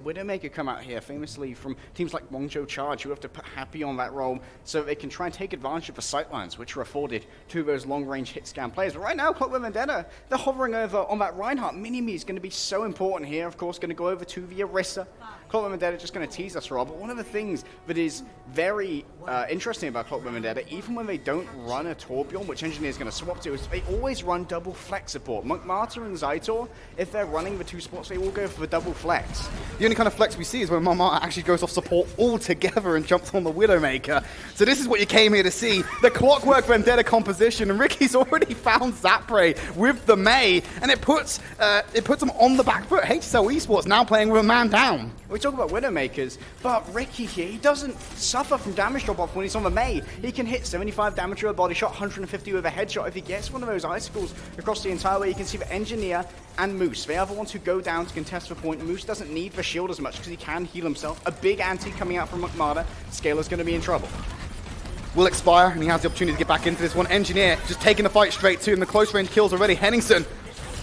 Widowmaker come out here famously from teams like Guangzhou Charge, who have to put Happy on that role so they can try and take advantage of the sightlines, which are afforded to those long-range hit scan players. But right now, Clockwork Vendetta, they're hovering over on that Reinhardt. Mini-Me is going to be so important here. Of course, going to go over to the Orisa. Clockwork Vendetta just going to tease us for all. But one of the things that is very interesting about Clockwork Vendetta, even when they don't run a Torbjorn, which Engineer is going to swap to, is they always run double flex support. Monk Martyr and Zytor, if they're running the two spots, they all go for the double flex. The only kind of flex we see is when Mama actually goes off support altogether and jumps on the Widowmaker. So this is what you came here to see, the Clockwork Vendetta composition, and Ricky's already found Zapray with the Mei, and it puts him on the back foot. HSL Esports now playing with a man down. We talk about Widowmakers, but Ricky here, he doesn't suffer from damage drop-off when he's on the Mei. He can hit 75 damage with a body shot, 150 with a headshot. If he gets one of those icicles across the entire way, you can see the Engineer and Moose, they are the ones who go down to contest the point. Moose doesn't need the shield as much because he can heal himself. A big anti coming out from McMarder. Scalar's going to be in trouble. Will expire, and he has the opportunity to get back into this one. Engineer just taking the fight straight to him. The close range kills already. Henningsen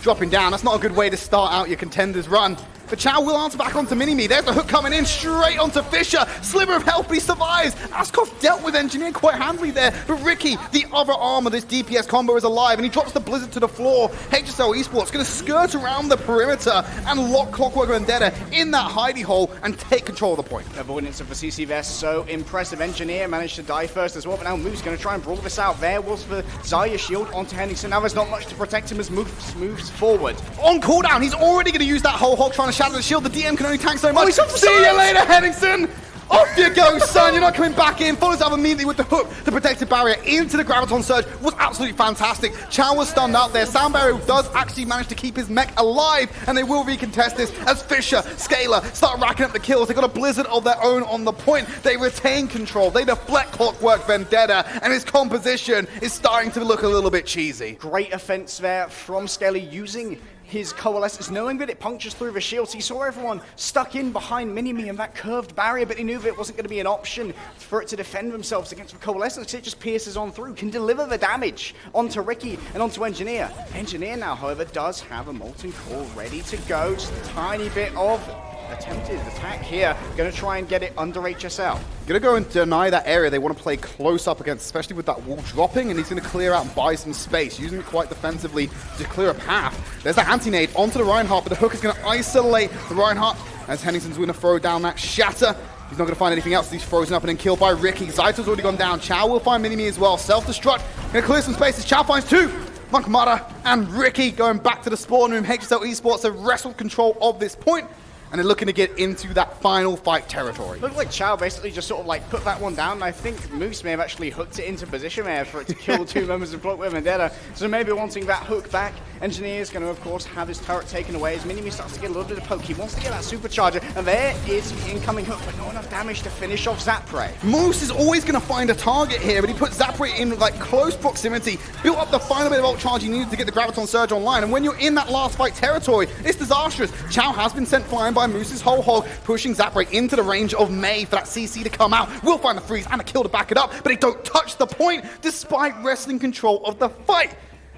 dropping down. That's not a good way to start out your Contenders run. But Chow will answer back onto Mini-Me. There's the hook coming in straight onto Fisher. Sliver of health, but he survives. Askov dealt with Engineer quite handily there. But Ricky, the other arm of this DPS combo, is alive, and he drops the Blizzard to the floor. HSL Esports going to skirt around the perimeter and lock Clockwork Vendetta in that hidey hole and take control of the point. Avoidance of the CC there, so impressive. Engineer managed to die first as well, but now Moose going to try and brawl this out. There was the Zarya shield onto Henningsen. Now there's not much to protect him as Moose moves forward. On cooldown, he's already going to use that whole hog trying to shatter the shield. The DM can only tank so much. Oh, see you later, Henningsen! Off you go, son! You're not coming back in. Follows up immediately with the hook. The protective barrier into the Graviton Surge was absolutely fantastic. Chow was stunned out there. Sound Barrier does actually manage to keep his mech alive, and they will recontest this as Fisher, Scalar start racking up the kills. They got a Blizzard of their own on the point. They retain control. They deflect Clockwork Vendetta, and his composition is starting to look a little bit cheesy. Great offense there from Scalar using his coalescence, knowing that it punctures through the shields. He saw everyone stuck in behind Mini-Me and that curved barrier, but he knew that it wasn't going to be an option for it to defend themselves against the coalescence. It just pierces on through, can deliver the damage onto Ricky and onto Engineer. Engineer now, however, does have a Molten Core ready to go. Just a tiny bit of attempted attack here. Going to try and get it under HSL. Going to go and deny that area they want to play close up against, especially with that wall dropping, and he's going to clear out and buy some space, using it quite defensively to clear a path. There's the anti-nade onto the Reinhardt, but the hook is going to isolate the Reinhardt as Henningsen's going to throw down that shatter. He's not going to find anything else. He's frozen up and then killed by Ricky. Zytor's already gone down. Chow will find Mini-Me as well. Self-destruct. Going to clear some spaces. Chow finds two. Monk Mara and Ricky going back to the spawn room. HSL Esports have wrestled control of this point, and they're looking to get into that final fight territory. Looked like Chow basically just sort of like put that one down, and I think Moose may have actually hooked it into position there for it to kill two members of Clockwork Vendetta. So maybe wanting that hook back. Engineer is going to, of course, have his turret taken away as Mini-Me starts to get a little bit of poke. He wants to get that supercharger, and there is the incoming hook, but not enough damage to finish off Zapray. Moose is always going to find a target here, but he puts Zapray in like close proximity, built up the final bit of ult charge he needed to get the Graviton Surge online, and when you're in that last fight territory, it's disastrous. Chow has been sent flying by Moose's whole hog, pushing Zapray into the range of Mei for that CC to come out. Will find the freeze and a kill to back it up, but they don't touch the point despite wrestling control of the fight.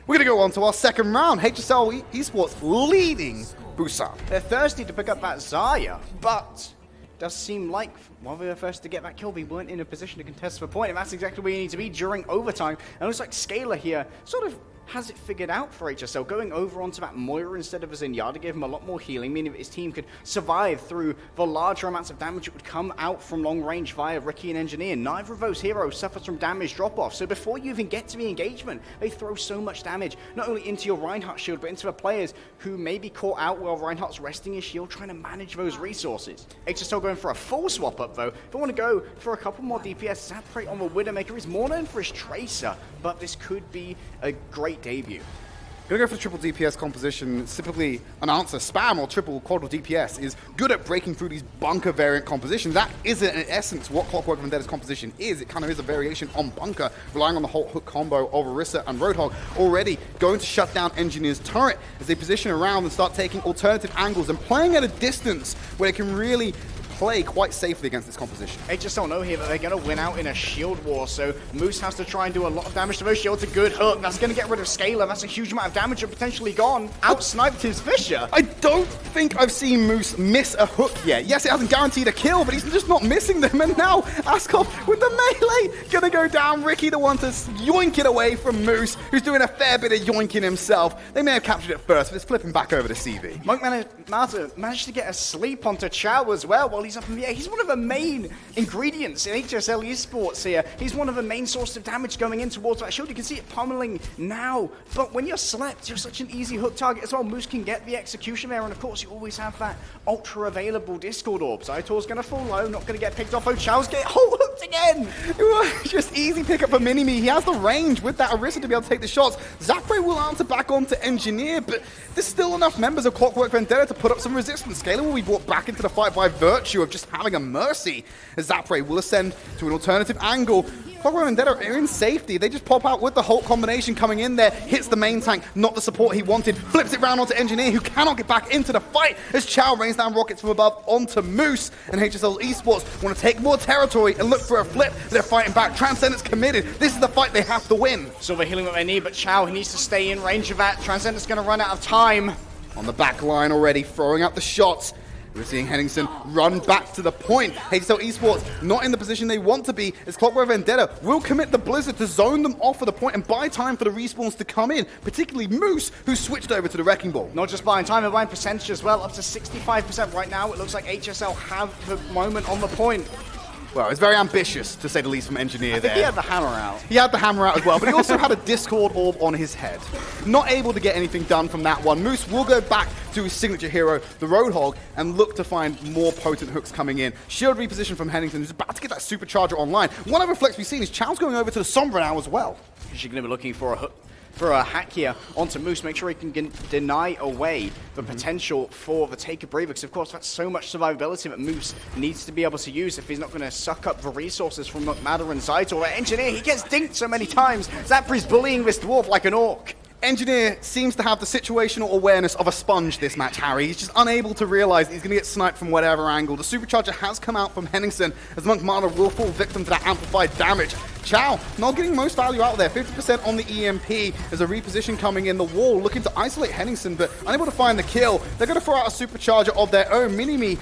We're going to go on to our second round. HSL Esports leading Busan. They're thirsty to pick up that Zarya, but does seem like while they were first to get that kill, they weren't in a position to contest the point, and that's exactly where you need to be during overtime. And it looks like Scalar here sort of has it figured out for HSL, going over onto that Moira instead of a Zenyatta gave him a lot more healing, meaning that his team could survive through the larger amounts of damage that would come out from long range via Ricky and Engineer. Neither of those heroes suffers from damage drop-off, so before you even get to the engagement, they throw so much damage, not only into your Reinhardt shield, but into the players who may be caught out while Reinhardt's resting his shield, trying to manage those resources. HSL going for a full swap-up, though. If they want to go for a couple more DPS, Zapray on the Widowmaker is more known for his Tracer, but this could be a great debut. Gonna go for the triple DPS composition. It's typically an answer. Spam or triple quadruple DPS is good at breaking through these bunker variant compositions. That is in essence what Clockwork Vendetta's composition is. It kind of is a variation on bunker, relying on the whole hook combo of Orisa and Roadhog, already going to shut down Engineer's turret as they position around and start taking alternative angles and playing at a distance where they can really play quite safely against this composition. They just don't know here that they're going to win out in a shield war, so Moose has to try and do a lot of damage to those shields. A good hook, that's going to get rid of Scaler. That's a huge amount of damage and potentially gone. Out-sniped his Fisher. I don't think I've seen Moose miss a hook yet. Yes, it hasn't guaranteed a kill, but he's just not missing them. And now Askov with the melee going to go down. Ricky, the one to yoink it away from Moose, who's doing a fair bit of yoinking himself. They may have captured it first, but it's flipping back over to CV. Monk managed to get a sleep onto Chow as well while he's up in the air. He's one of the main ingredients in HSL Esports here. He's one of the main sources of damage going in towards that shield. You can see it pummeling now, but when you're slept, you're such an easy hook target as well. Moose can get the execution there, and of course you always have that ultra available Discord orb. Zaitor's going to fall low, not going to get picked off. Oh, Chow's get hooked again. Just easy pickup for Mini-Me. He has the range with that Orisa to be able to take the shots. Zapre will answer back onto Engineer, but there's still enough members of Clockwork Vendetta to put up some resistance. Scaler will be brought back into the fight by virtue of just having a mercy, as Zapre will ascend to an alternative angle. Clockwork Vendetta are in safety. They just pop out with the Hulk combination coming in there, hits the main tank, not the support he wanted, flips it round onto Engineer, who cannot get back into the fight as Chow rains down rockets from above onto Moose, and HSL Esports want to take more territory and look for a flip. They're fighting back. Transcendence committed. This is the fight they have to win. Silver healing what they need, but Chow needs to stay in range of that. Transcendence going to run out of time. On the back line already, throwing out the shots. We're seeing Henningsen run back to the point. HSL Esports not in the position they want to be, as Clockwork Vendetta will commit the Blizzard to zone them off of the point and buy time for the respawns to come in, particularly Moose, who switched over to the Wrecking Ball. Not just buying time, but buying percentage as well, up to 65% right now. It looks like HSL have the moment on the point. Well, it's very ambitious, to say the least, from Engineer there. He had the hammer out. He had the hammer out as well, but he also had a Discord orb on his head. Not able to get anything done from that one. Moose will go back to his signature hero, the Roadhog, and look to find more potent hooks coming in. Shield reposition from Henningsen, who's about to get that supercharger online. One other flex we've seen is Chow's going over to the Sombra now as well. She's going to be looking for a hook. For a hack here onto Moose, make sure he can deny away the potential for the take of Braver, because of course that's so much survivability that Moose needs to be able to use if he's not going to suck up the resources from McMadder and Zaitor. Engineer, he gets dinked so many times. Zapre's bullying this dwarf like an orc. Engineer seems to have the situational awareness of a sponge this match, Harry. He's just unable to realize that he's going to get sniped from whatever angle. The supercharger has come out from Henningsen, as Monk Marder will fall victim to that amplified damage. Chow not getting most value out there, 50% on the EMP as a reposition coming in. The wall looking to isolate Henningsen, but unable to find the kill. They're going to throw out a supercharger of their own. Mini-Me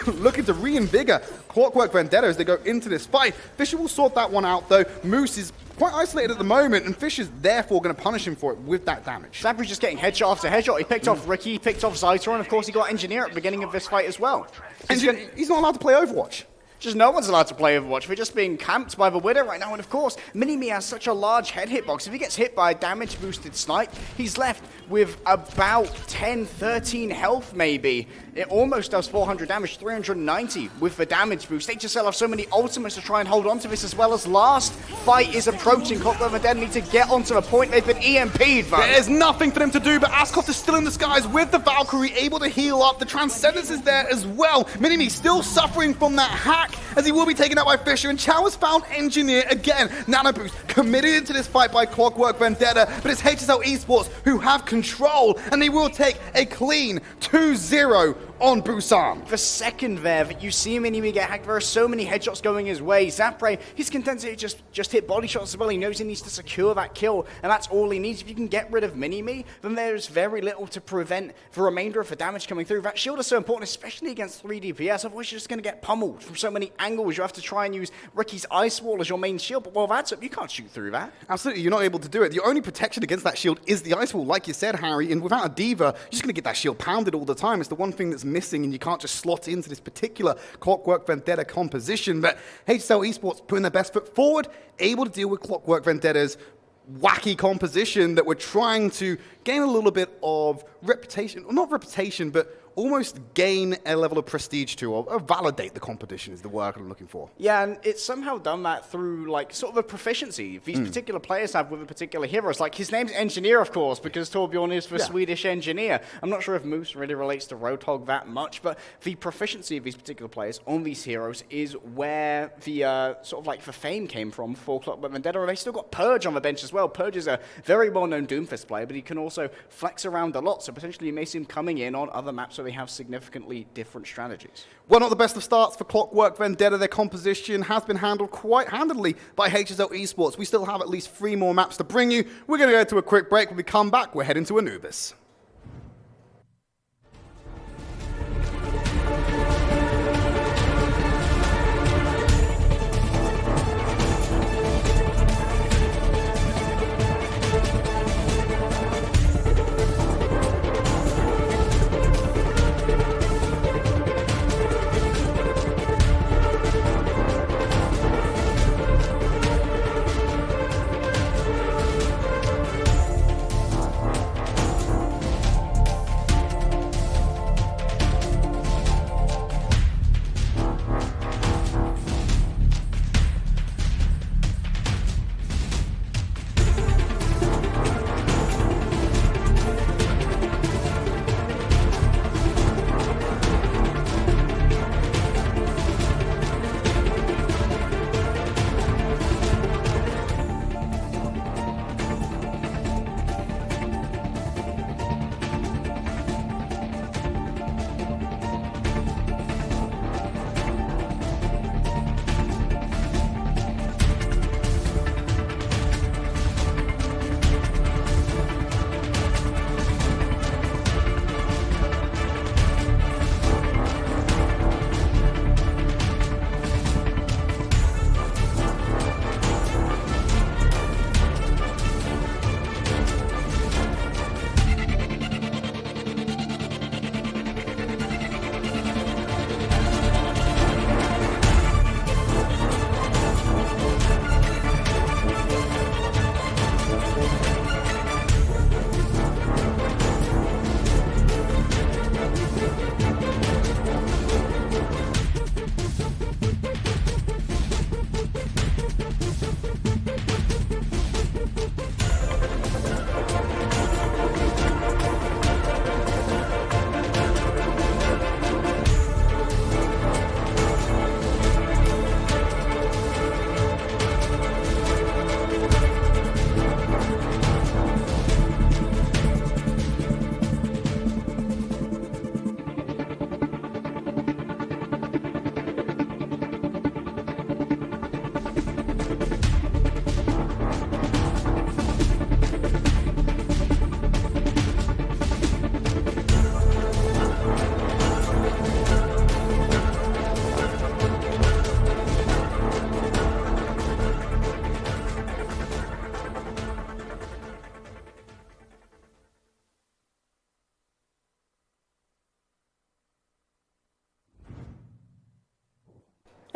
looking to reinvigor Clockwork Vendetta as they go into this fight. Fisher will sort that one out though. Moose is quite isolated at the moment, and Fisher's therefore going to punish him for it with that damage. Zapre's just getting headshot after headshot. He picked off Ricky, he picked off Zaitor, and of course he got Engineer at the beginning of this fight as well. He's not allowed to play Overwatch. Just no one's allowed to play Overwatch. We're just being camped by the Widow right now. And of course, Mini-Me has such a large head hitbox. If he gets hit by a damage-boosted snipe, he's left with about 10, 13 health maybe. It almost does 400 damage, 390 with the damage boost. HSL have so many ultimates to try and hold on to this, as well as last fight is approaching. Clockwork Vendetta need to get onto the point. They've been EMP'd, though. There's nothing for them to do, but Askov is still in the skies with the Valkyrie, able to heal up. The Transcendence is there as well. Mini-Me still suffering from that hack, as he will be taken out by Fisher, and Chow has found Engineer again. Nano Boost committed into this fight by Clockwork Vendetta, but it's HSL Esports who have control, and they will take a clean 2-0 on Busan. The second there that you see Mini-Me get hacked, there are so many headshots going his way. Zapre, he's content to just hit body shots as well. He knows he needs to secure that kill, and that's all he needs. If you can get rid of Mini-Me, then there's very little to prevent the remainder of the damage coming through. That shield is so important, especially against 3 DPS. Otherwise, you're just going to get pummeled from so many angles. You have to try and use Ricky's Ice Wall as your main shield, but while that's up, you can't shoot through that. Absolutely, you're not able to do it. The only protection against that shield is the Ice Wall, like you said, Harry, and without a Diva, you're just going to get that shield pounded all the time. It's the one thing that's missing, and you can't just slot into this particular Clockwork Vendetta composition. But HSL Esports putting their best foot forward, able to deal with Clockwork Vendetta's wacky composition that we're trying to gain a little bit of reputation, not reputation, but almost gain a level of prestige to, or validate the competition is the word I'm looking for. Yeah, and it's somehow done that through, like, sort of a proficiency these particular players have with a particular heroes. Like, his name's Engineer, of course, because Torbjorn is the Swedish engineer. I'm not sure if Moose really relates to Roadhog that much, but the proficiency of these particular players on these heroes is where the, sort of like, the fame came from for Clockwork Vendetta. They still got Purge on the bench as well. Purge is a very well-known Doomfist player, but he can also flex around a lot, so potentially you may see him coming in on other maps they have significantly different strategies. Well, not the best of starts for Clockwork Vendetta. Their composition has been handled quite handily by HSL Esports. We still have at least 3 more maps to bring you. We're going to go to a quick break. When we come back, we're heading to Anubis.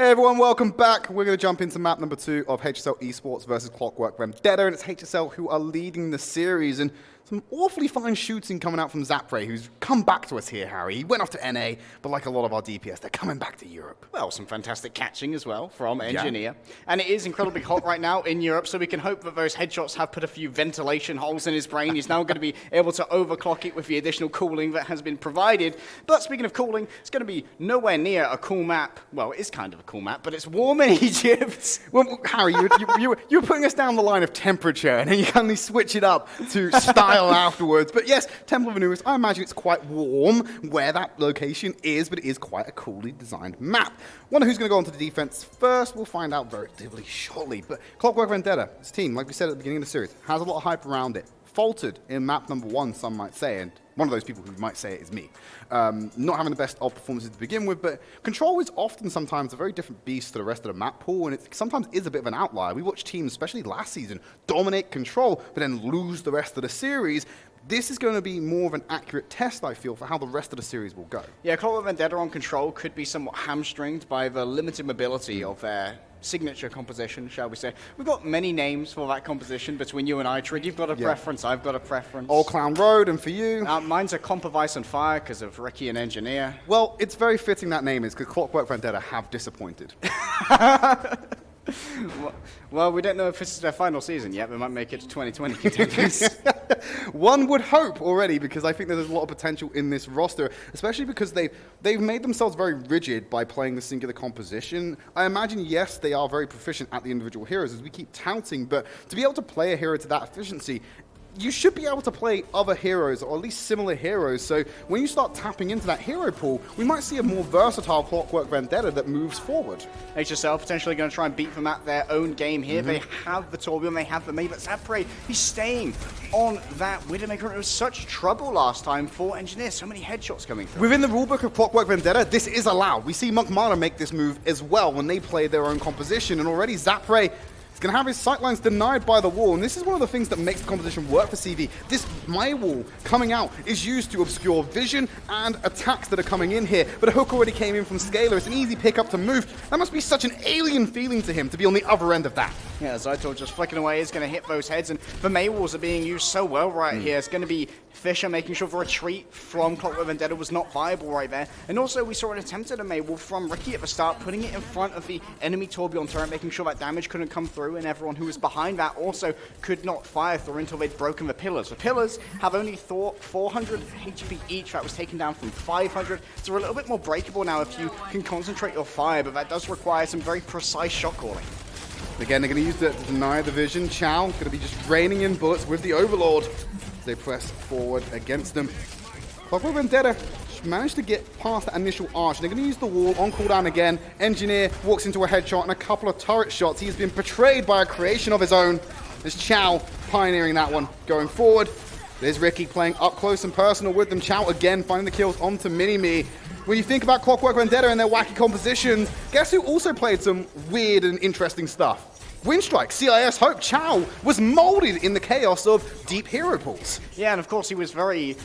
Hey everyone, welcome back. We're going to jump into map number 2 of HSL Esports versus Clockwork Vendetta, and it's HSL who are leading the series, and some awfully fine shooting coming out from Zapre, who's come back to us here, Harry. He went off to NA, but like a lot of our DPS, they're coming back to Europe. Well, some fantastic catching as well from Engineer. Yeah. And it is incredibly hot right now in Europe, so we can hope that those headshots have put a few ventilation holes in his brain. He's now going to be able to overclock it with the additional cooling that has been provided. But speaking of cooling, it's going to be nowhere near a cool map. Well, it is kind of a cool map, but it's warm in Egypt. Well, Harry, you were putting us down the line of temperature, and then you kindly switch it up to style afterwards. But yes, Temple of Anubis, I imagine it's quite warm where that location is, but it is quite a coolly designed map. Wonder who's going to go onto the defense first. We'll find out relatively shortly. But Clockwork Vendetta, this team, like we said at the beginning of the series, has a lot of hype around it. Faltered in map number 1, some might say, and one of those people who might say it is me. Not having the best of performances to begin with, but Control is often sometimes a very different beast to the rest of the map pool, and it sometimes is a bit of an outlier. We watched teams, especially last season, dominate Control, but then lose the rest of the series. This is going to be more of an accurate test, I feel, for how the rest of the series will go. Yeah, Clockwork Vendetta on Control could be somewhat hamstringed by the limited mobility of their signature composition, shall we say. We've got many names for that composition between you and I, Tridd. You've got a preference, I've got a preference. Old Clown Road, and for you? Mine's a Comp of Ice and Fire because of Ricky and Engineer. Well, it's very fitting that name is because Clockwork Vendetta have disappointed. Well, we don't know if this is their final season yet. They might make it to 2020 Contenders. One would hope already, because I think there's a lot of potential in this roster, especially because they've made themselves very rigid by playing the singular composition. I imagine, yes, they are very proficient at the individual heroes, as we keep touting, but to be able to play a hero to that efficiency, you should be able to play other heroes, or at least similar heroes. So when you start tapping into that hero pool, we might see a more versatile Clockwork Vendetta that moves forward. HSL potentially going to try and beat them at their own game here. They have the Torbjorn, they have the Mei, but Zapre, he's staying on that Widowmaker. It was such trouble last time for Engineer. So many headshots coming through. Within the rulebook of Clockwork Vendetta, this is allowed. We see Monk Marta make this move as well when they play their own composition, and already Zapre is going to have his sightlines denied by the wall, and this is one of the things that makes the composition work for CV. This Mei wall coming out is used to obscure vision and attacks that are coming in here, but a hook already came in from Scalar. It's an easy pickup to move. That must be such an alien feeling to him to be on the other end of that. Yeah, Zaito just flicking away is going to hit those heads, and the Mei walls are being used so well right here. It's going to be Fisher making sure the retreat from Clockwork Vendetta was not viable right there. And also we saw an attempt at a Mei wall from Ricky at the start, putting it in front of the enemy Torbjorn turret, making sure that damage couldn't come through, and everyone who was behind that also could not fire through until they'd broken the pillars. The pillars have only 400 HP each. That was taken down from 500. So we're a little bit more breakable now if you can concentrate your fire, but that does require some very precise shot calling. Again, they're going to use that to deny the vision. Chow going to be just raining in bullets with the Overlord as they press forward against them. Clockwork Vendetta managed to get past that initial arch. They're going to use the wall on cooldown again. Engineer walks into a headshot and a couple of turret shots. He has been betrayed by a creation of his own. There's Chow pioneering that one going forward. There's Ricky playing up close and personal with them. Chow again finding the kills onto Mini-Me. When you think about Clockwork Vendetta and their wacky compositions, guess who also played some weird and interesting stuff? Windstrike, CIS Hope, Chow was molded in the chaos of deep hero pools. Yeah, and of course he was very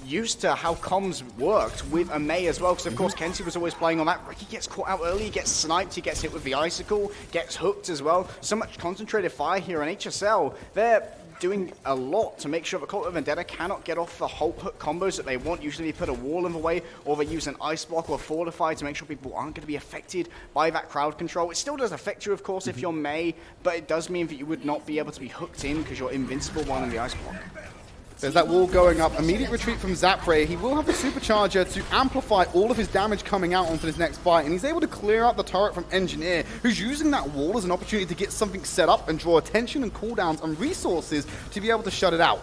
used to how comms worked with a Mei as well, because of course Kenzie was always playing on that. Ricky gets caught out early, gets sniped, he gets hit with the icicle, gets hooked as well. So much concentrated fire here on HSL. They're doing a lot to make sure that Clockwork Vendetta cannot get off the Hulk hook combos that they want. Usually they put a wall in the way, or they use an ice block or fortify to make sure people aren't going to be affected by that crowd control. It still does affect you, of course, if you're Mei, but it does mean that you would not be able to be hooked in because you're invincible while in the ice block. There's that wall going up. Immediate retreat from Zapre. He will have the supercharger to amplify all of his damage coming out onto his next fight, and he's able to clear out the turret from Engineer, who's using that wall as an opportunity to get something set up and draw attention and cooldowns and resources to be able to shut it out.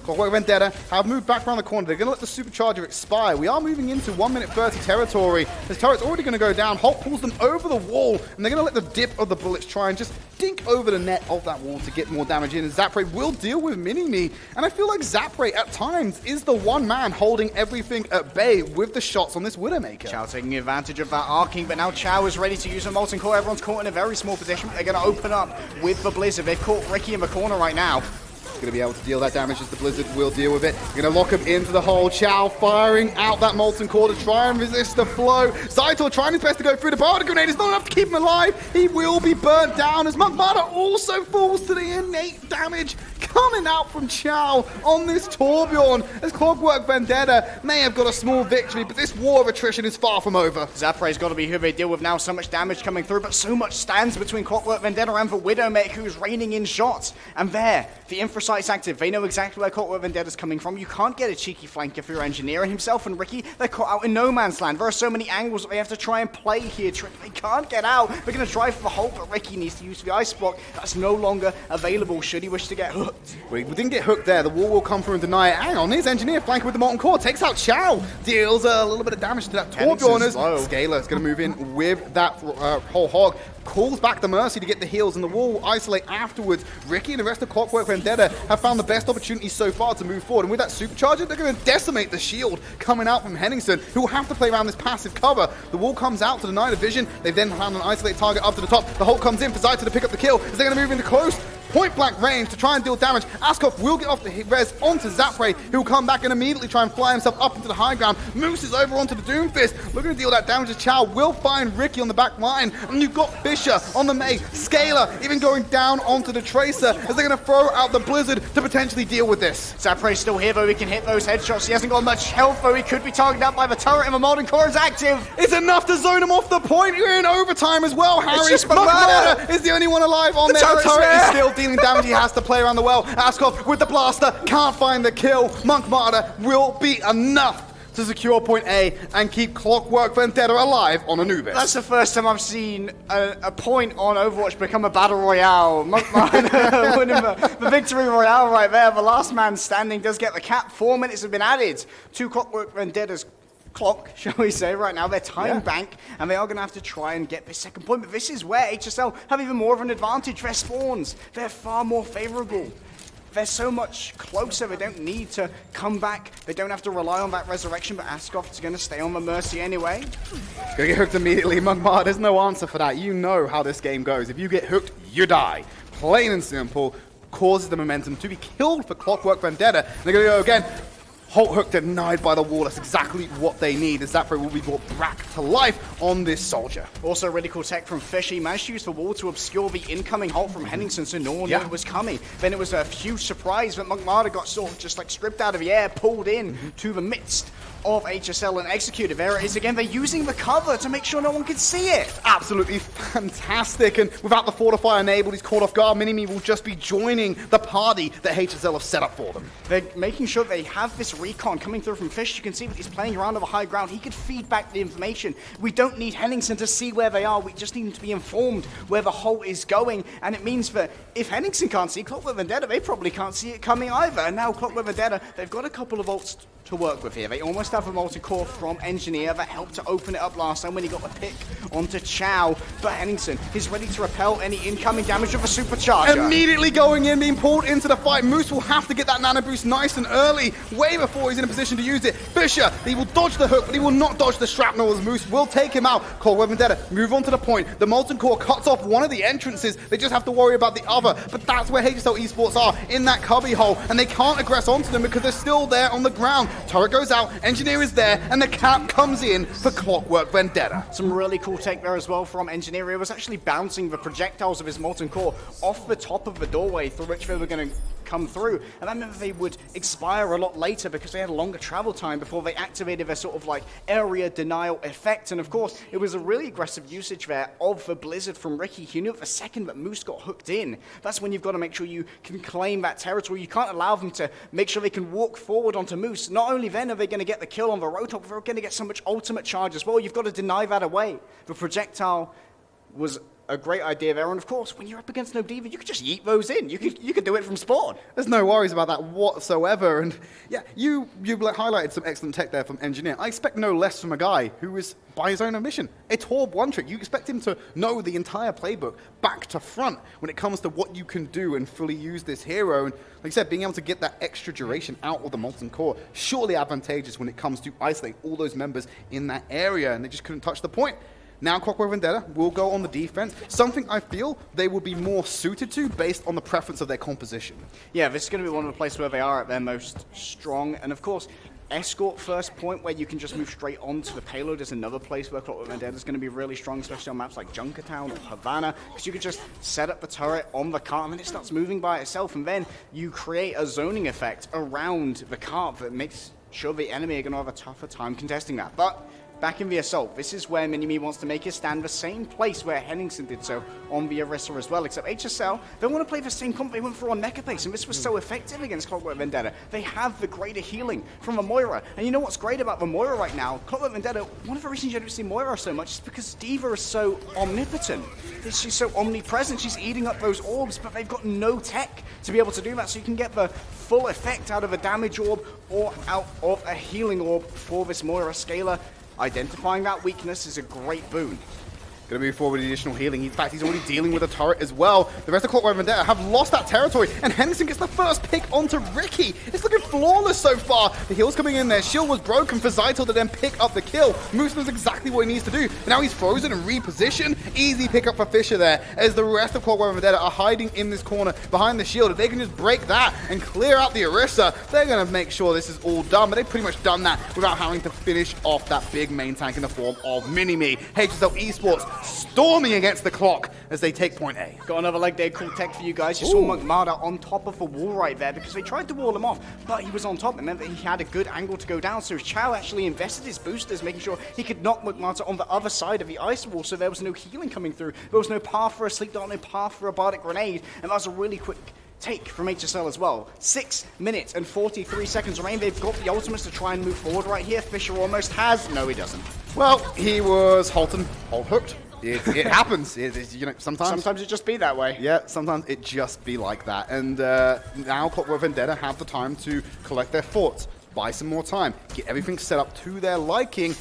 Clockwork Vendetta have moved back around the corner. They're going to let the supercharger expire. We are moving into 1 minute 30 territory. This turret's already going to go down. Hulk pulls them over the wall, and they're going to let the dip of the bullets try and just dink over the net of that wall to get more damage in. And Zapre will deal with Mini-Me. And I feel like Zapre, at times, is the one man holding everything at bay with the shots on this Widowmaker. Chow taking advantage of that arcing, but now Chow is ready to use a Molten Core. Everyone's caught in a very small position, but they're going to open up with the Blizzard. They've caught Ricky in the corner right now. Going to be able to deal that damage as the Blizzard will deal with it. Going to lock him into the hole. Chow firing out that Molten Core to try and resist the flow. Zaito trying his best to go through the bar. The grenade is not enough to keep him alive. He will be burnt down as Monk Marta also falls to the innate damage coming out from Chow on this Torbjorn, as Clockwork Vendetta may have got a small victory, but this war of attrition is far from over. Zapre's got to be who they deal with now. So much damage coming through, but so much stands between Clockwork Vendetta and the Widowmaker, who's raining in shots. And there, the infrasight's active. They know exactly where Clockwork Vendetta's coming from. You can't get a cheeky flank if you're Engineer, and himself and Ricky, they're caught out in no man's land. There are so many angles that they have to try and play here. They can't get out. They're going to drive for the hole, but Ricky needs to use the ice block. That's no longer available should he wish to get hooked. We didn't get hooked there. The wall will come through and deny it. Hang on, here's Engineer flanking with the Molten Core. Takes out Chow. Deals a little bit of damage to that Torbjorn. Scalar is going to move in with that whole hog. Calls back the Mercy to get the heals, and the wall will isolate afterwards. Ricky and the rest of Clockwork Vendetta have found the best opportunity so far to move forward, and with that supercharger, they're going to decimate the shield coming out from Henningsen, who will have to play around this passive cover. The wall comes out to deny the vision. They've then found an isolated target up to the top. The Hulk comes in for Zaito to pick up the kill, as they're going to move into close point-blank range to try and deal damage. Askov will get off the res onto Zapre, who will come back and immediately try and fly himself up into the high ground. Moose is over onto the Doomfist, looking to deal that damage as Chow will find Ricky on the back line. And you've got Fisher on the Mei, Scalar even going down onto the Tracer, as they're going to throw out the Blizzard to potentially deal with this. Zapre's still here, though. He can hit those headshots. He hasn't got much health, though. He could be targeted out by the turret, and the Molten Core is active. It's enough to zone him off the point. You're in overtime as well, Harry. It's just Monk Marta is the only one alive on there. The turret is still dealing damage. He has to play around the well. Askov with the blaster can't find the kill. Monk Marta will be enough to secure point A and keep Clockwork Vendetta alive on Anubis. That's the first time I've seen a point on Overwatch become a battle royale. Monkmart winning the victory royale right there. The last man standing does get the cap. 4 minutes have been added to Clockwork Vendetta's clock, shall we say, right now. Their time bank, and they are going to have to try and get this second point. But this is where HSL have even more of an advantage. Their spawns, they're far more favorable. They're so much closer, they don't need to come back. They don't have to rely on that resurrection, but Ascoff's going to stay on the Mercy anyway. Gonna get hooked immediately, Mugmar. There's no answer for that. You know how this game goes. If you get hooked, you die. Plain and simple. Causes the momentum to be killed for Clockwork Vendetta. And they're gonna go again. Halt hook denied by the wall. That's exactly what they need. As Zander will be brought back to life on this soldier. Also, really cool tech from Fish. He managed to use the wall to obscure the incoming halt from Henningsen, so no one knew it was coming. Then it was a huge surprise that Monkmar got sort of just like stripped out of the air, pulled in to the midst of HSL and executed. There it is again. They're using the cover to make sure no one can see it. Absolutely fantastic. And without the fortify enabled, he's caught off guard. Minimi will just be joining the party that HSL have set up for them. They're making sure they have this recon coming through from Fish. You can see that he's playing around on the high ground. He could feed back the information. We don't need Henningsen to see where they are. We just need him to be informed where the hole is going. And it means that if Henningsen can't see Clockwork Vendetta, they probably can't see it coming either. And now Clockwork Vendetta, they've got a couple of ults to work with here. They almost have a multi-core from Engineer that helped to open it up last time when he got the pick onto Chow. But Henningsen is ready to repel any incoming damage of a supercharger. Immediately going in, being pulled into the fight. Moose will have to get that nano boost nice and early, way before he's in a position to use it. Fisher, he will dodge the hook, but he will not dodge the shrapnel as Moose will take him out. Clockwork Vendetta move on to the point. The Molten Core cuts off one of the entrances. They just have to worry about the other. But that's where HSL Esports are, in that cubby hole, and they can't aggress onto them because they're still there on the ground. Turret goes out, Engineer is there, and the cap comes in for Clockwork Vendetta. Some really cool tech there as well from Engineer. He was actually bouncing the projectiles of his Molten Core off the top of the doorway through which they were going to come through, and that meant that they would expire a lot later because they had a longer travel time before they activated their sort of like area denial effect. And of course, it was a really aggressive usage there of the Blizzard from Ricky. He knew the second that Moose got hooked in, that's when you've got to make sure you can claim that territory. You can't allow them to make sure they can walk forward onto Moose. Not only then are they going to get the kill on the Roadhog, but they're going to get so much ultimate charge as well. You've got to deny that away. The projectile was a great idea there, and of course, when you're up against no diva, you could just yeet those in. You could do it from spawn. There's no worries about that whatsoever, and yeah, you highlighted some excellent tech there from Engineer. I expect no less from a guy who is, by his own admission, a Torb one trick. You expect him to know the entire playbook back to front when it comes to what you can do and fully use this hero. And like I said, being able to get that extra duration out of the Molten Core, surely advantageous when it comes to isolate all those members in that area, and they just couldn't touch the point. Now Clockwork Vendetta will go on the defense, something I feel they would be more suited to based on the preference of their composition. Yeah, this is going to be one of the places where they are at their most strong, and of course, Escort first point where you can just move straight onto the payload is another place where Clockwork Vendetta is going to be really strong, especially on maps like Junkertown or Havana, because you can just set up the turret on the cart and then it starts moving by itself, and then you create a zoning effect around the cart that makes sure the enemy are going to have a tougher time contesting that. But back in the assault, this is where Minimi wants to make his stand, the same place where Henningsen did so on the Orisa as well, except HSL, they want to play the same comp they went for on Mecha Base, and this was so effective against Clockwork Vendetta. They have the greater healing from the Moira, and you know what's great about the Moira right now? Clockwork Vendetta, one of the reasons you don't see Moira so much is because D.Va is so omnipotent. She's so omnipresent, she's eating up those orbs, but they've got no tech to be able to do that, so you can get the full effect out of a damage orb or out of a healing orb for this Moira scaler. Identifying that weakness is a great boon. Going to move forward with additional healing. In fact, he's already dealing with a turret as well. The rest of Clockwork Vendetta have lost that territory, and Henningsen gets the first pick onto Ricky. It's looking flawless so far. The heal's coming in there. Shield was broken for Zytel to then pick up the kill. Moose knows exactly what he needs to do. And now he's frozen and repositioned. Easy pick up for Fisher there, as the rest of Clockwork Vendetta are hiding in this corner behind the shield. If they can just break that and clear out the Orisa, they're going to make sure this is all done. But they've pretty much done that without having to finish off that big main tank in the form of Minimi. HSL Esports storming against the clock as they take point A. Got another Legday cool tech for you guys. You saw Monkmar on top of the wall right there because they tried to wall him off, but he was on top. It meant that he had a good angle to go down, so Chow actually invested his boosters, making sure he could knock Monkmar on the other side of the ice wall, so there was no healing coming through. There was no path for a sleep dart, no path for a bardic grenade, and that was a really quick take from HSL as well. 6 minutes and 43 seconds remain. They've got the ultimates to try and move forward right here. Fisher almost has. No, he doesn't. Well, he was hold hooked. It happens. You know, sometimes it just be that way. Yeah, sometimes it just be like that. And now Clockwork Vendetta have the time to collect their thoughts, buy some more time, get everything set up to their liking,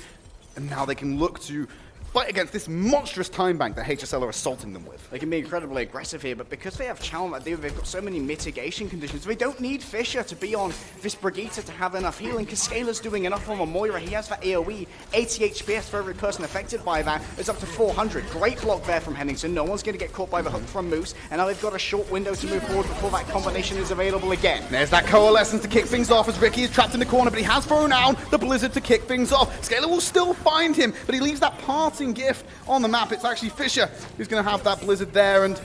and now they can look to fight against this monstrous time bank that HSL are assaulting them with. They can be incredibly aggressive here, but because they have Chalm, they've got so many mitigation conditions, they don't need Fisher to be on this Brigitte to have enough healing, because Scalar's doing enough on a Moira. He has that AoE, 80 HPS for every person affected by that. It's up to 400. Great block there from Henningsen. No one's going to get caught by the hook from Moose, and now they've got a short window to move forward before that combination is available again. There's that coalescence to kick things off as Ricky is trapped in the corner, but he has thrown out the Blizzard to kick things off. Scalar will still find him, but he leaves that parting gift on the map. It's actually Fisher who's going to have that Blizzard there, and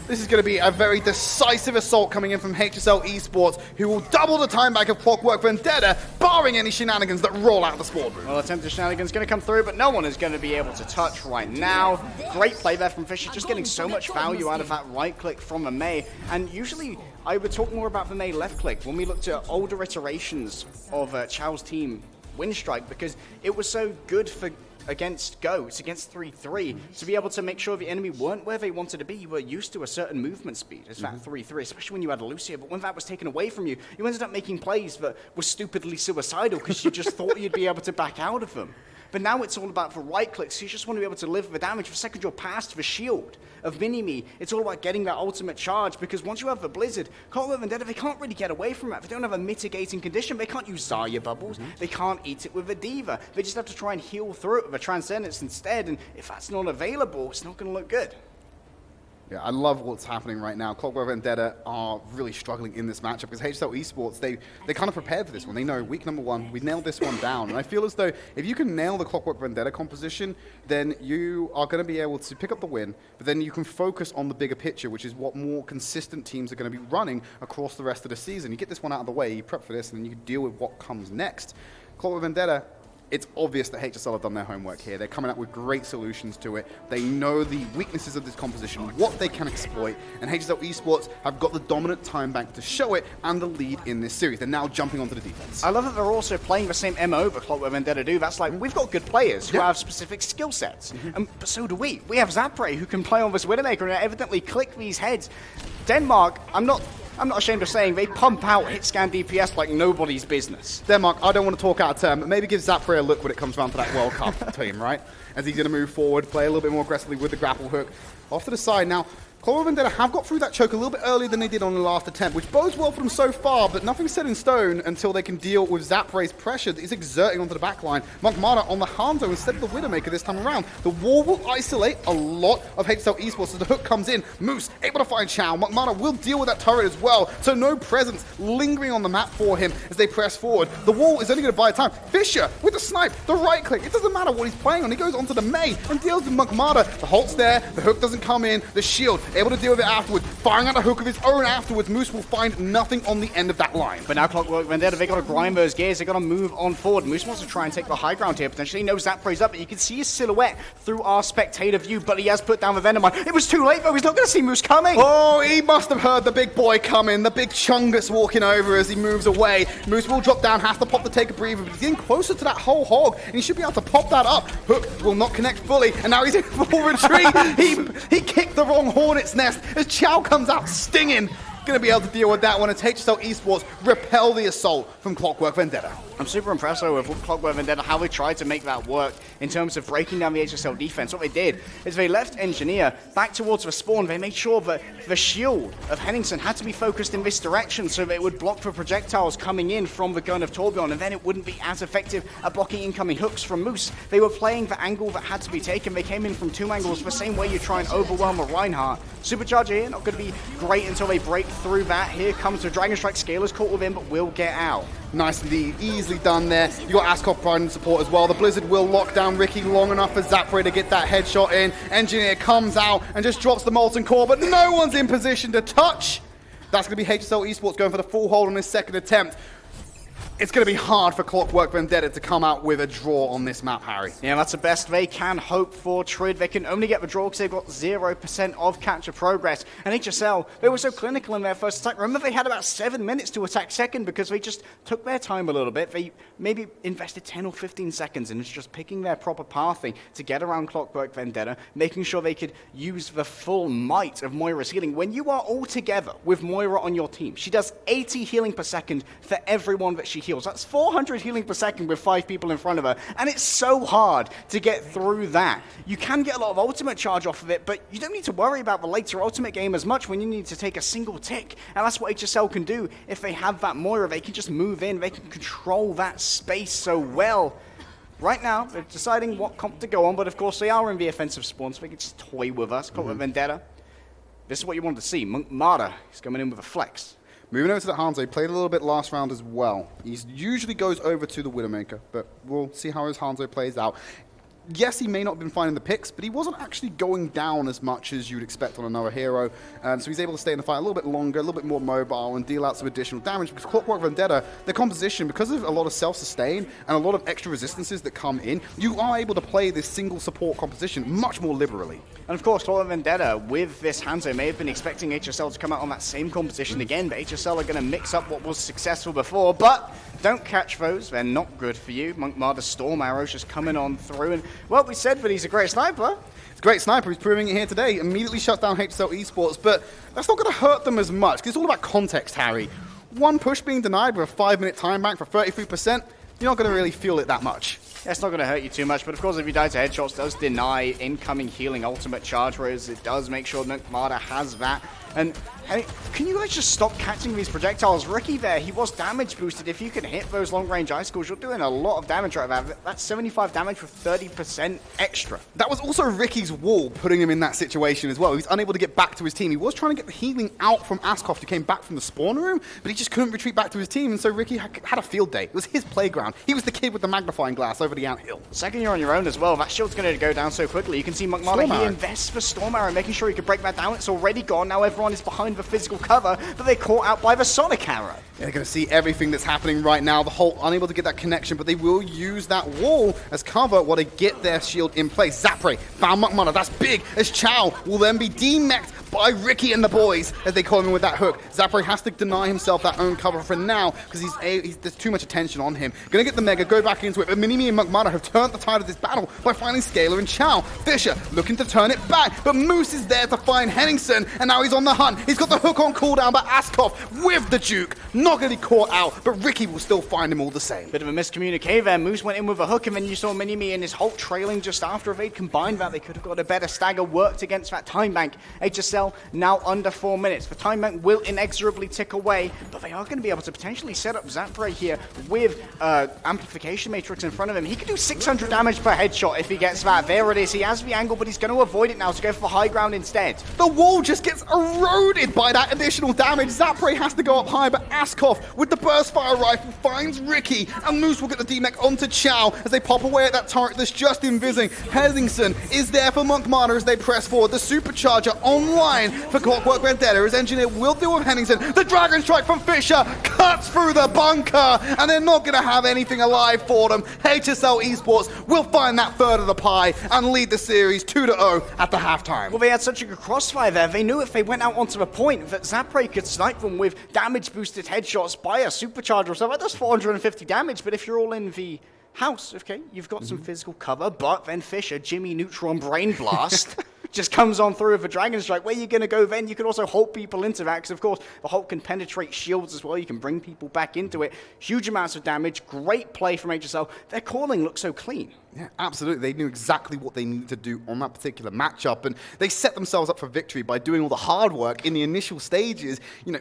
this is going to be a very decisive assault coming in from HSL Esports, who will double the time back of Clockwork Vendetta, barring any shenanigans that roll out of the spawn room. Well, attempted shenanigans going to come through, but no one is going to be able to touch right now. Great play there from Fisher, just getting so much value out of that right click from a Mei. And usually I would talk more about the Mei left click when we looked at older iterations of Chow's team win strike, because it was so good for against Go, against 3-3, to be able to make sure the enemy weren't where they wanted to be. You were used to a certain movement speed as that 3-3, especially when you had Lucia, but when that was taken away from you, you ended up making plays that were stupidly suicidal because you just thought you'd be able to back out of them. But now it's all about the right clicks. You just want to be able to live the damage. The second you're past the shield of Mini-Me, it's all about getting that ultimate charge, because once you have the Blizzard, Clockwork Vendetta, they can't really get away from that. They don't have a mitigating condition. They can't use Zarya bubbles. They can't eat it with a Diva. They just have to try and heal through it with a Transcendence instead, and if that's not available, it's not going to look good. Yeah, I love what's happening right now. Clockwork Vendetta are really struggling in this matchup because HSL Esports, they kind of prepared for this one. They know week number one, we nailed this one down. And I feel as though if you can nail the Clockwork Vendetta composition, then you are going to be able to pick up the win, but then you can focus on the bigger picture, which is what more consistent teams are going to be running across the rest of the season. You get this one out of the way, you prep for this, and then you can deal with what comes next. Clockwork Vendetta, it's obvious that HSL have done their homework here. They're coming up with great solutions to it. They know the weaknesses of this composition, what they can exploit, and HSL Esports have got the dominant time bank to show it and the lead in this series. They're now jumping onto the defense. I love that they're also playing the same MO that Clockwork Vendetta do. That's like, we've got good players who have specific skill sets, but so do we. We have Zapre who can play on this Widowmaker and evidently click these heads. Denmark, I'm not ashamed of saying, they pump out hit scan DPS like nobody's business. Denmark, I don't want to talk out of turn, but maybe give Zapre a look when it comes around to that World Cup team, right? As he's going to move forward, play a little bit more aggressively with the grapple hook. Off to the side now. Clockwork Vendetta have got through that choke a little bit earlier than they did on the last attempt, which bodes well for them so far, but nothing's set in stone until they can deal with Zapre's pressure that is exerting onto the backline. Magmara on the Hanzo instead of the Widowmaker this time around. The wall will isolate a lot of HSL Esports as the hook comes in. Moose able to find Chow. Magmara will deal with that turret as well, so no presence lingering on the map for him as they press forward. The wall is only going to buy time. Fisher with the snipe, the right click. It doesn't matter what he's playing on. He goes onto the Mei and deals with Magmara. The halt's there, the hook doesn't come in, the shield able to deal with it afterwards, firing out a hook of his own afterwards. Moose will find nothing on the end of that line. But now Clockwork Vendetta, they got to grind those gears, they got to move on forward. Moose wants to try and take the high ground here, potentially knows that Zapre's up, but you can see his silhouette through our spectator view, but he has put down the Venom Mine. It was too late though, he's not going to see Moose coming. Oh, he must have heard the big boy coming, the big Chungus walking over as he moves away. Moose will drop down, has to pop the take a breather, but he's getting closer to that whole hog, and he should be able to pop that up. Hook will not connect fully, and now he's in full retreat. He kicked the wrong hornet's nest as Chow comes out stinging. Going to be able to deal with that one as HSL Esports repel the assault from Clockwork Vendetta. I'm super impressed though with Clockwork Vendetta, how they tried to make that work in terms of breaking down the HSL defense. What they did is they left Engineer back towards the spawn. They made sure that the shield of Henningsen had to be focused in this direction so that it would block the projectiles coming in from the gun of Torbjorn, and then it wouldn't be as effective at blocking incoming hooks from Moose. They were playing the angle that had to be taken. They came in from two angles the same way you try and overwhelm a Reinhardt. Supercharger here, not going to be great until they break through that. Here comes the Dragon Strike. Scalar's caught with him, but will get out. Nice indeed, easily done there. You got Ascot Pride and support as well. The Blizzard will lock down Ricky long enough for Zapre to get that headshot in. Engineer comes out and just drops the Molten Core, but no one's in position to touch. That's going to be HSL Esports going for the full hold on his second attempt. It's going to be hard for Clockwork Vendetta to come out with a draw on this map, Harry. Yeah, that's the best they can hope for, Tridd. They can only get the draw because they've got 0% of capture progress. And HSL, they were so clinical in their first attack. Remember, they had about 7 minutes to attack second because they just took their time a little bit. They maybe invested 10 or 15 seconds in just picking their proper pathing to get around Clockwork Vendetta, making sure they could use the full might of Moira's healing. When you are all together with Moira on your team, she does 80 healing per second for everyone that she heals. That's 400 healing per second with 5 people in front of her, and it's so hard to get through that. You can get a lot of ultimate charge off of it, but you don't need to worry about the later ultimate game as much when you need to take a single tick, and that's what HSL can do. If they have that Moira, they can just move in, they can control that space so well. Right now, they're deciding what comp to go on, but of course they are in the offensive spawn, so they can just toy with us. Clockwork Vendetta. This is what you wanted to see. Mada is coming in with a flex. Moving over to the Hanzo, he played a little bit last round as well. He usually goes over to the Widowmaker, but we'll see how his Hanzo plays out. Yes, he may not have been finding the picks, but he wasn't actually going down as much as you'd expect on another hero. So he's able to stay in the fight a little bit longer, a little bit more mobile, and deal out some additional damage. Because Clockwork Vendetta, their composition, because of a lot of self-sustain and a lot of extra resistances that come in, you are able to play this single support composition much more liberally. And of course, Clockwork Vendetta, with this Hanzo, may have been expecting HSL to come out on that same composition again, but HSL are going to mix up what was successful before, but don't catch those. They're not good for you. Marder's Storm Arrow's just coming on through, and well, we said that he's a great sniper. He's a great sniper. He's proving it here today. Immediately shuts down HSL Esports, but that's not going to hurt them as much, because it's all about context, Harry. One push being denied with a 5-minute time bank for 33%, you're not going to really feel it that much. That's not going to hurt you too much, but of course if you die to headshots, it does deny incoming healing ultimate charge, whereas it does make sure that Marder has that. And hey, can you guys just stop catching these projectiles? Ricky there, he was damage boosted. If you can hit those long-range icicles, you're doing a lot of damage right there. That's 75 damage with 30% extra. That was also Ricky's wall putting him in that situation as well. He was unable to get back to his team. He was trying to get the healing out from Askoff, who came back from the spawn room, but he just couldn't retreat back to his team, and so Ricky had a field day. It was his playground. He was the kid with the magnifying glass over the anthill. Second, you're on your own as well. That shield's going to go down so quickly. You can see Marder, he invests for Storm Arrow, making sure he can break that down. It's already gone. Now everyone is behind the physical cover, but they're caught out by the Sonic Arrow. Yeah, they're going to see everything that's happening right now. The Hulk unable to get that connection, but they will use that wall as cover while they get their shield in place. Zapre found Marder. That's big, as Chow will then be demeched by Ricky and the boys as they call him in with that hook. Zapre has to deny himself that own cover for now because there's too much attention on him. Gonna get the Mega, go back into it, but Minimi and Marder have turned the tide of this battle by finding Scalar and Chow. Fisher looking to turn it back, but Moose is there to find Henningsen, and now he's on the hunt. He's got the hook on cooldown, but Askoff with the juke, not gonna be caught out, but Ricky will still find him all the same. Bit of a miscommunique there. Moose went in with a hook, and then you saw Minimi and his Hulk trailing just after. If they'd combined that, they could have got a better stagger, worked against that time bank. HSL now under 4 minutes. The time bank will inexorably tick away, but they are going to be able to potentially set up Zapre here with amplification matrix in front of him. He could do 600 damage per headshot if he gets that. There it is. He has the angle, but he's going to avoid it now to go for the high ground instead. The wall just gets eroded by that additional damage. Zapre has to go up high, but Askoff with the burst fire rifle finds Ricky, and Moose will get the D-Mech onto Chow as they pop away at that turret that's just invising. Henningsen is there for Marder as they press forward. The supercharger online for Clockwork Vendetta. His engineer will deal with Henningsen. The Dragon Strike from Fisher cuts through the bunker, and they're not going to have anything alive for them. HSL Esports will find that third of the pie and lead the series 2-0 at the halftime. Well, they had such a good crossfire there. They knew if they went out onto the point that Zapre could snipe them with damage-boosted headshots by a supercharger. So that does 450 damage, but if you're all in the house, okay, you've got some physical cover, but then Fisher, Jimmy Neutron Brain Blast just comes on through with a Dragon Strike. Where are you going to go then? You can also Hulk people into that, because of course the Hulk can penetrate shields as well. You can bring people back into it. Huge amounts of damage. Great play from HSL. Their calling looks so clean. Yeah, absolutely. They knew exactly what they needed to do on that particular matchup, and they set themselves up for victory by doing all the hard work in the initial stages. You know,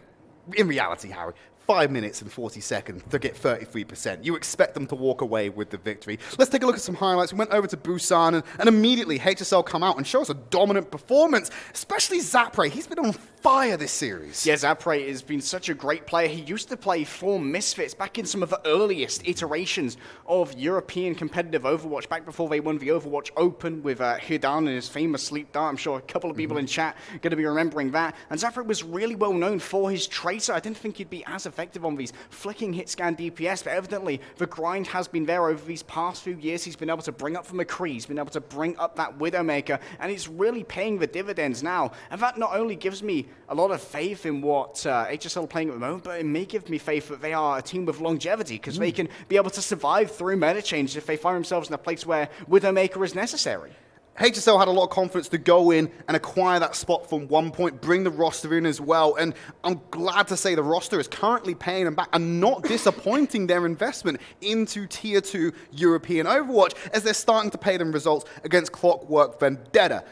in reality, Harry, 5 minutes and 40 seconds to get 33%. You expect them to walk away with the victory. Let's take a look at some highlights. We went over to Busan, and immediately HSL come out and show us a dominant performance, especially Zapre. He's been on fire this series. Yeah, Zapre has been such a great player. He used to play for Misfits back in some of the earliest iterations of European competitive Overwatch, back before they won the Overwatch Open with Hidan and his famous sleep dart. I'm sure a couple of people in chat are going to be remembering that. And Zapre was really well known for his Tracer. I didn't think he'd be as effective on these flicking hit scan DPS, but evidently the grind has been there over these past few years. He's been able to bring up the McCree, he's been able to bring up that Widowmaker, and it's really paying the dividends now. And that not only gives me a lot of faith in what HSL are playing at the moment, but it may give me faith that they are a team with longevity, because they can be able to survive through meta changes if they find themselves in a place where Widowmaker is necessary. HSL had a lot of confidence to go in and acquire that spot from 1 point, bring the roster in as well, and I'm glad to say the roster is currently paying them back and not disappointing their investment into Tier 2 European Overwatch as they're starting to pay them results against Clockwork Vendetta.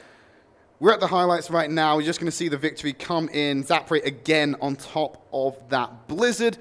We're at the highlights right now. We're just going to see the victory come in. Zapre again on top of that Blizzard.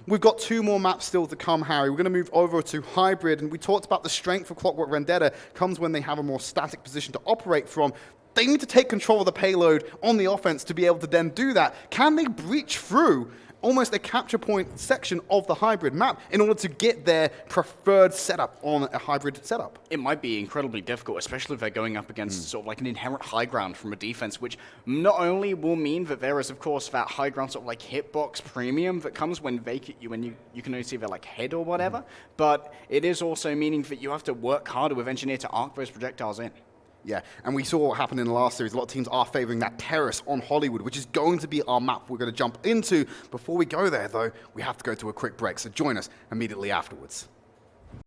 We've got 2 more maps still to come, Harry. We're going to move over to Hybrid, and we talked about the strength of Clockwork Vendetta comes when they have a more static position to operate from. They need to take control of the payload on the offense to be able to then do that. Can they breach through almost a capture point section of the Hybrid map in order to get their preferred setup on a Hybrid setup? It might be incredibly difficult, especially if they're going up against sort of like an inherent high ground from a defense, which not only will mean that there is, of course, that high ground sort of like hitbox premium that comes when you can only see their like head or whatever, but it is also meaning that you have to work harder with Engineer to arc those projectiles in. Yeah, and we saw what happened in the last series. A lot of teams are favoring that terrace on Hollywood, which is going to be our map we're going to jump into. Before we go there, though, we have to go to a quick break, so join us immediately afterwards.